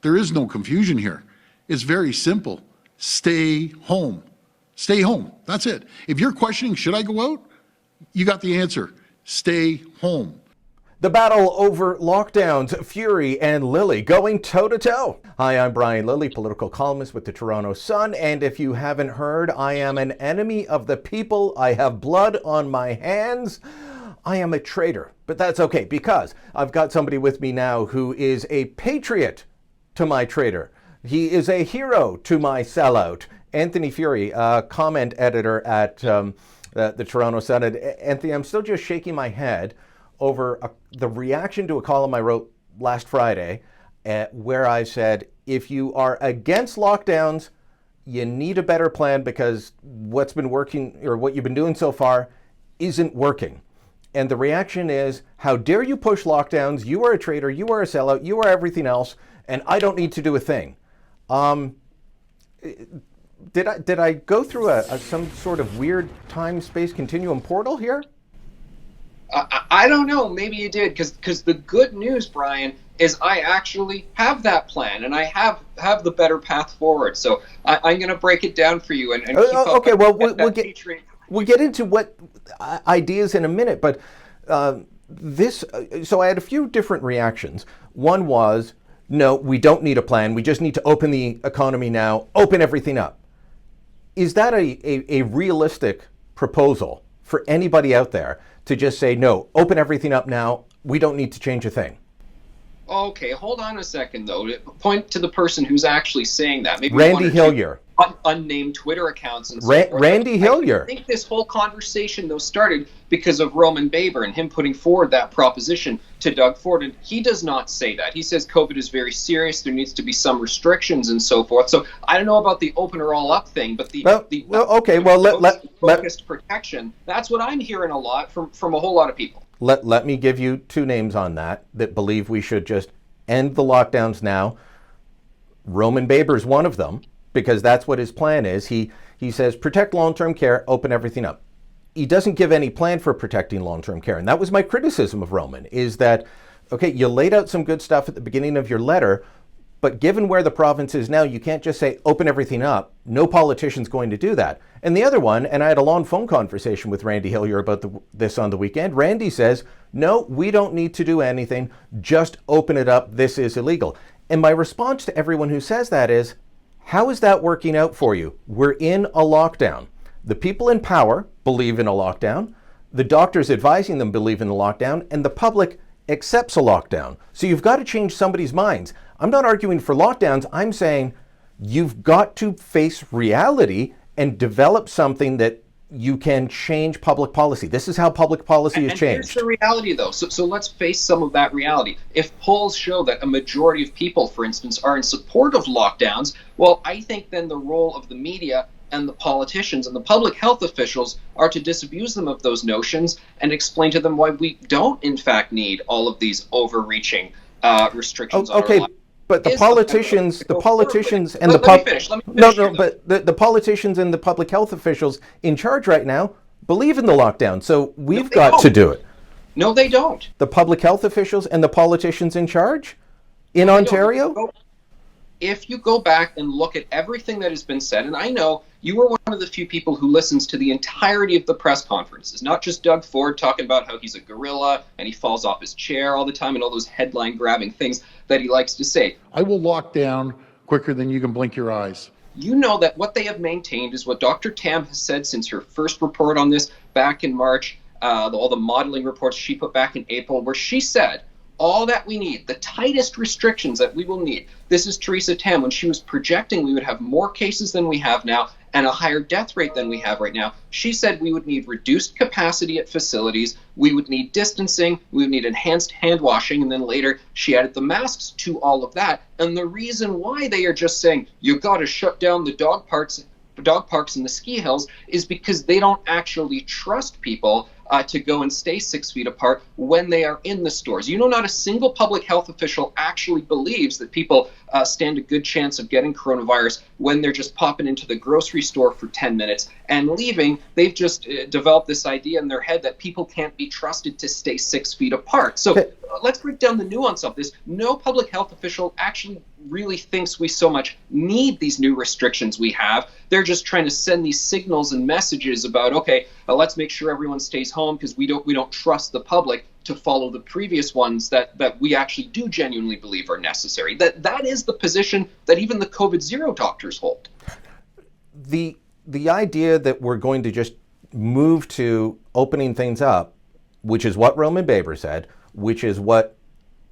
There is no confusion here. It's very simple. Stay home. Stay home. That's it. If you're questioning, should I go out? You got the answer. Stay home. The battle over lockdowns, Furey and Lilley going toe-to-toe. Hi, I'm Brian Lilley, political columnist with the Toronto Sun, and if you haven't heard, I am an enemy of the people. I have blood on my hands. I am a traitor, but that's okay because I've got somebody with me now who is a patriot to my traitor. He is a hero to my sellout. Anthony Furey, comment editor at the Toronto Sun. Anthony, I'm still just shaking my head over the reaction to a column I wrote last Friday where I said, if you are against lockdowns, you need a better plan because what's been working or what you've been doing so far isn't working. And the reaction is, how dare you push lockdowns? You are a traitor, you are a sellout, you are everything else, and I don't need to do a thing. Did I go through some sort of weird time-space continuum portal here? I don't know. Maybe you did, because the good news, Brian, is I actually have that plan, and I have the better path forward. So I'm going to break it down for you and keep okay. up Well, we'll get into what ideas in a minute, but So I had a few different reactions. One was, no, we don't need a plan. We just need to open the economy now. Open everything up. Is that a realistic proposal for anybody out there to just say, no, open everything up now, we don't need to change a thing? Okay, hold on a second, though. Point to the person who's actually saying that. Maybe Randy Hillier. Unnamed Twitter accounts and so forth. Randy Hillier. I think this whole conversation, though, started because of Roman Baber and him putting forward that proposition to Doug Ford. And he does not say that. He says COVID is very serious. There needs to be some restrictions and so forth. So I don't know about the open or all up thing, but focused protection, that's what I'm hearing a lot from a whole lot of people. Let me give you two names on that believe we should just end the lockdowns now. Roman Baber is one of them, because that's what his plan is. He says, protect long-term care, open everything up. He doesn't give any plan for protecting long-term care. And that was my criticism of Roman, is that, okay, you laid out some good stuff at the beginning of your letter, but given where the province is now, you can't just say, open everything up. No politician's going to do that. And the other one, and I had a long phone conversation with Randy Hillier about this on the weekend, Randy says, no, we don't need to do anything. Just open it up. This is illegal. And my response to everyone who says that is, how is that working out for you? We're in a lockdown. The people in power believe in a lockdown. The doctors advising them believe in the lockdown, and the public accepts a lockdown. So you've got to change somebody's minds. I'm not arguing for lockdowns. I'm saying you've got to face reality and develop something that you can change public policy. This is how public policy is changed. Here's the reality, though. So let's face some of that reality. If polls show that a majority of people, for instance, are in support of lockdowns, well, I think then the role of the media and the politicians and the public health officials are to disabuse them of those notions and explain to them why we don't, in fact, need all of these overreaching restrictions on our lives. But the politicians and the politicians and the public health officials in charge right now believe in the lockdown. So we've got to do it. No, they don't. The public health officials and the politicians in charge in Ontario? If you go back and look at everything that has been said, and I know you were one of the few people who listens to the entirety of the press conferences, not just Doug Ford talking about how he's a gorilla and he falls off his chair all the time and all those headline-grabbing things that he likes to say. I will lock down quicker than you can blink your eyes. You know that what they have maintained is what Dr. Tam has said since her first report on this back in March, all the modeling reports she put back in April, where she said, all that we need, the tightest restrictions that we will need. This is Theresa Tam. When she was projecting we would have more cases than we have now and a higher death rate than we have right now, she said we would need reduced capacity at facilities, we would need distancing, we would need enhanced hand washing, and then later she added the masks to all of that. And the reason why they are just saying you've got to shut down the dog parks and the ski hills is because they don't actually trust people to go and stay 6 feet apart when they are in the stores. You know, not a single public health official actually believes that people stand a good chance of getting coronavirus when they're just popping into the grocery store for 10 minutes and leaving. They've just developed this idea in their head that people can't be trusted to stay 6 feet apart. So let's break down the nuance of this. No public health official actually really thinks we so much need these new restrictions we have. They're just trying to send these signals and messages about, okay, let's make sure everyone stays home because we don't trust the public to follow the previous ones that we actually do genuinely believe are necessary. That is the position that even the COVID zero doctors hold. The idea that we're going to just move to opening things up, which is what Roman Baber said, which is what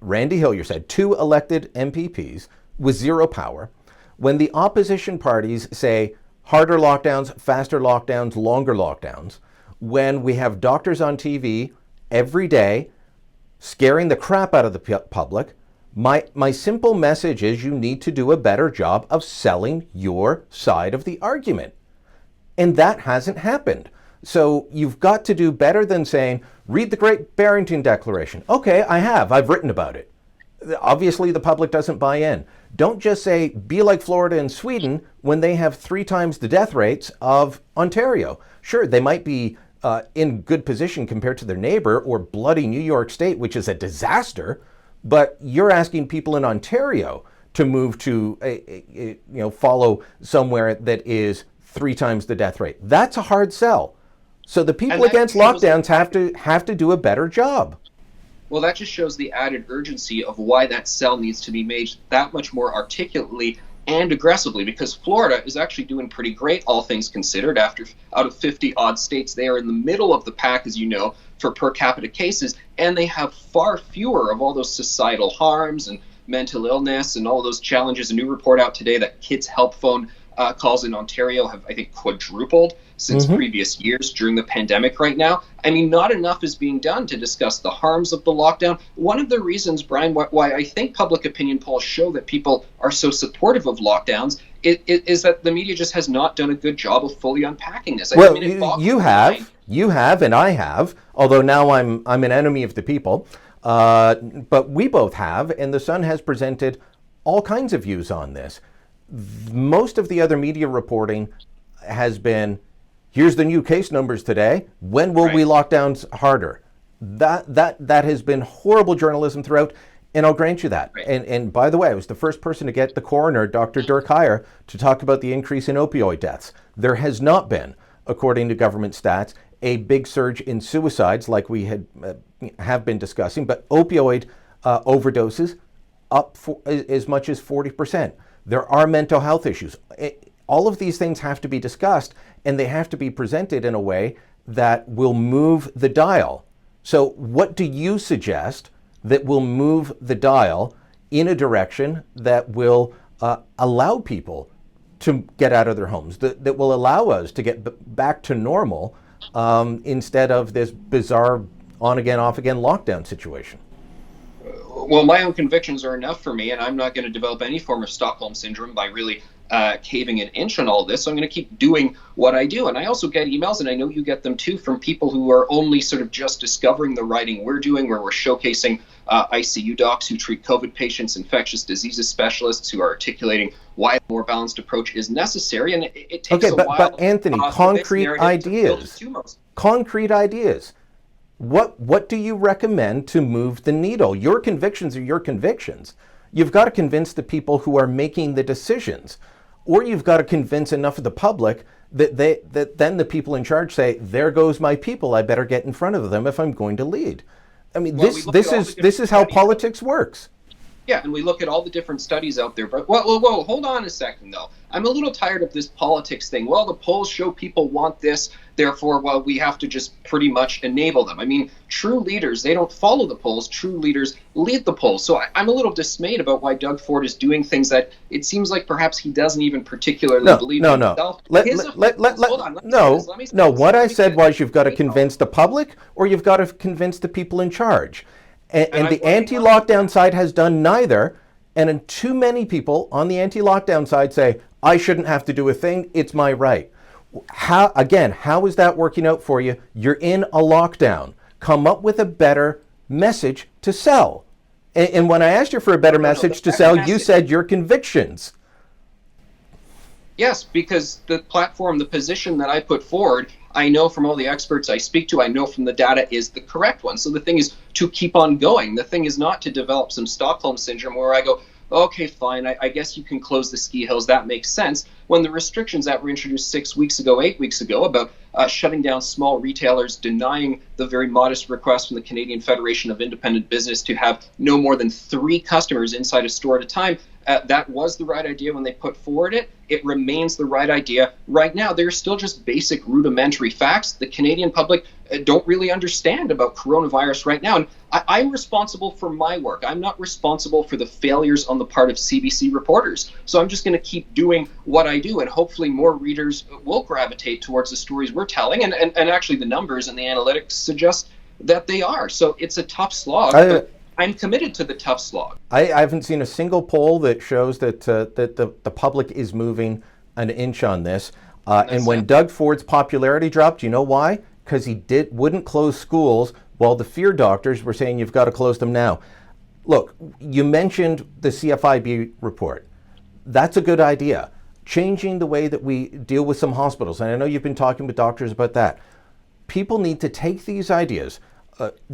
Randy Hillier said, 2 elected MPPs with zero power, when the opposition parties say harder lockdowns, faster lockdowns, longer lockdowns, when we have doctors on TV every day scaring the crap out of the public, my simple message is you need to do a better job of selling your side of the argument. And that hasn't happened. So you've got to do better than saying, read the Great Barrington Declaration. Okay, I've written about it. Obviously, the public doesn't buy in. Don't just say, be like Florida and Sweden when they have 3 times the death rates of Ontario. Sure, they might be in good position compared to their neighbor or bloody New York State, which is a disaster, but you're asking people in Ontario to move to, follow somewhere that is 3 times the death rate. That's a hard sell. So the people against lockdowns have to do a better job. Well, that just shows the added urgency of why that sell needs to be made that much more articulately and aggressively, because Florida is actually doing pretty great, all things considered. Out of 50 odd states, they are in the middle of the pack, as you know, for per capita cases, and they have far fewer of all those societal harms and mental illness and all those challenges. A new report out today that Kids Help Phone calls in Ontario have, I think, quadrupled since previous years during the pandemic right now. I mean, not enough is being done to discuss the harms of the lockdown. One of the reasons, Brian, why I think public opinion polls show that people are so supportive of lockdowns is that the media just has not done a good job of fully unpacking this. You have, and I have, although now I'm an enemy of the people. But we both have, and the Sun has presented all kinds of views on this. Most of the other media reporting has been, here's the new case numbers today. When will we lock down harder? That has been horrible journalism throughout, and I'll grant you that. And by the way, I was the first person to get the coroner, Dr. Dirk Heyer, to talk about the increase in opioid deaths. There has not been, according to government stats, a big surge in suicides like we have been discussing, but opioid overdoses up as much as 40%. There are mental health issues. All of these things have to be discussed, and they have to be presented in a way that will move the dial. So what do you suggest that will move the dial in a direction that will allow people to get out of their homes, that will allow us to get back to normal instead of this bizarre on-again, off-again lockdown situation? Well, my own convictions are enough for me, and I'm not going to develop any form of Stockholm syndrome by really caving an inch on all this. So I'm going to keep doing what I do. And I also get emails, and I know you get them too, from people who are only sort of just discovering the writing we're doing, where we're showcasing ICU docs who treat COVID patients, infectious diseases specialists who are articulating why a more balanced approach is necessary. And it takes a while. But Anthony, concrete ideas. Concrete ideas. What do you recommend to move the needle? Your convictions are your convictions. You've got to convince the people who are making the decisions, or you've got to convince enough of the public that then the people in charge say, there goes my people, I better get in front of them if I'm going to lead. I mean, this is how politics works. Yeah, and we look at all the different studies out there, but whoa, hold on a second, though. I'm a little tired of this politics thing. Well, the polls show people want this, therefore, well, we have to just pretty much enable them. I mean, true leaders, they don't follow the polls. True leaders lead the polls. So I'm a little dismayed about why Doug Ford is doing things that it seems like perhaps he doesn't even particularly believe in himself. What I said was you've got to convince the public, or you've got to convince the people in charge. And the anti-lockdown side has done neither. And too many people on the anti-lockdown side say, I shouldn't have to do a thing. It's my right. How is that working out for you? You're in a lockdown. Come up with a better message to sell. And when I asked you for a better message to sell, you said your convictions. Yes, because the platform, the position that I put forward, I know from all the experts I speak to, I know from the data is the correct one. So the thing is to keep on going. The thing is not to develop some Stockholm syndrome where I go, okay, fine, I guess you can close the ski hills. That makes sense. When the restrictions that were introduced 6 weeks ago, 8 weeks ago, about shutting down small retailers, denying the very modest request from the Canadian Federation of Independent Business to have no more than 3 customers inside a store at a time, that was the right idea when they put forward it. It remains the right idea right now. They're still just basic rudimentary facts. The Canadian public don't really understand about coronavirus right now. And I'm responsible for my work. I'm not responsible for the failures on the part of CBC reporters. So I'm just going to keep doing what I do, and hopefully more readers will gravitate towards the stories we're telling. And actually the numbers and the analytics suggest that they are. So it's a tough slog. But I'm committed to the tough slog. I haven't seen a single poll that shows that that the public is moving an inch on this. And when Doug Ford's popularity dropped, you know why? Because he wouldn't close schools while the fear doctors were saying you've got to close them now. Look, you mentioned the CFIB report. That's a good idea. Changing the way that we deal with some hospitals, and I know you've been talking with doctors about that. People need to take these ideas,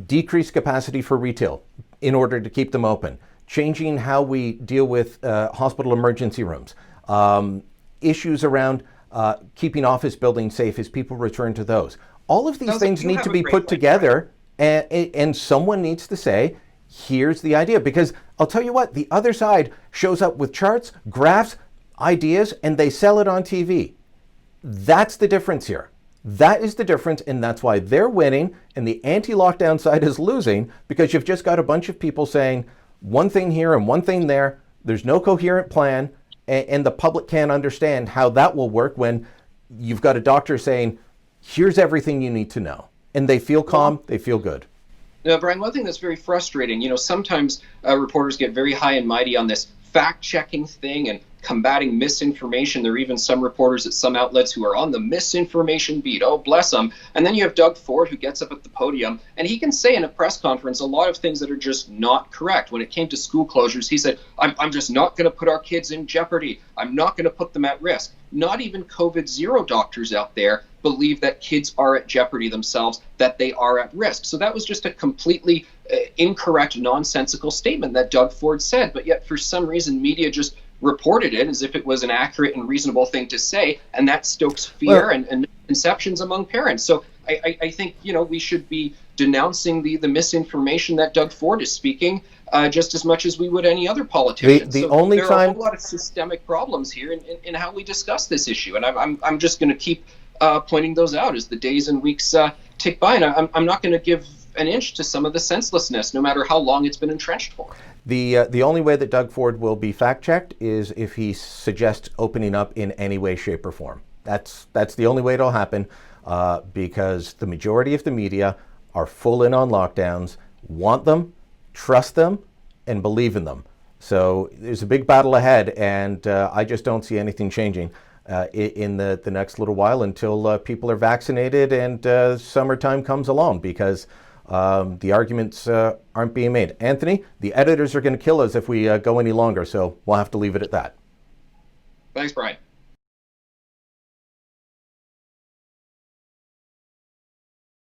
decrease capacity for retail in order to keep them open, changing how we deal with hospital emergency rooms, issues around keeping office buildings safe as people return to those. All of these things need to be put together, and someone needs to say, here's the idea. Because I'll tell you what, the other side shows up with charts, graphs, ideas, and they sell it on TV. That's the difference here. That is the difference, and that's why they're winning, and the anti-lockdown side is losing, because you've just got a bunch of people saying one thing here and one thing there. There's no coherent plan, and the public can't understand how that will work when you've got a doctor saying, here's everything you need to know. And they feel calm, they feel good. Now, Brian, one thing that's very frustrating, sometimes reporters get very high and mighty on this fact-checking thing and combating misinformation. There are even some reporters at some outlets who are on the misinformation beat. Oh, bless them. And then you have Doug Ford, who gets up at the podium, and he can say in a press conference a lot of things that are just not correct. When it came to school closures, he said, I'm just not going to put our kids in jeopardy. I'm not going to put them at risk. Not even COVID-0 doctors out there believe that kids are at jeopardy themselves, that they are at risk. So that was just a completely incorrect, nonsensical statement that Doug Ford said. But yet, for some reason, media just reported it as if it was an accurate and reasonable thing to say, and that stokes fear and misconceptions among parents. So I think we should be denouncing the misinformation that Doug Ford is speaking just as much as we would any other politician. There are a whole lot of systemic problems here in how we discuss this issue, and I'm just going to keep pointing those out as the days and weeks tick by, and I'm not going to give an inch to some of the senselessness, no matter how long it's been entrenched for. The only way that Doug Ford will be fact-checked is if he suggests opening up in any way, shape, or form. That's the only way it'll happen, because the majority of the media are full in on lockdowns, want them, trust them, and believe in them. So there's a big battle ahead, and I just don't see anything changing in the next little while until people are vaccinated and summertime comes along, because the arguments aren't being made. Anthony, the editors are going to kill us if we go any longer, so we'll have to leave it at that. Thanks, Brian.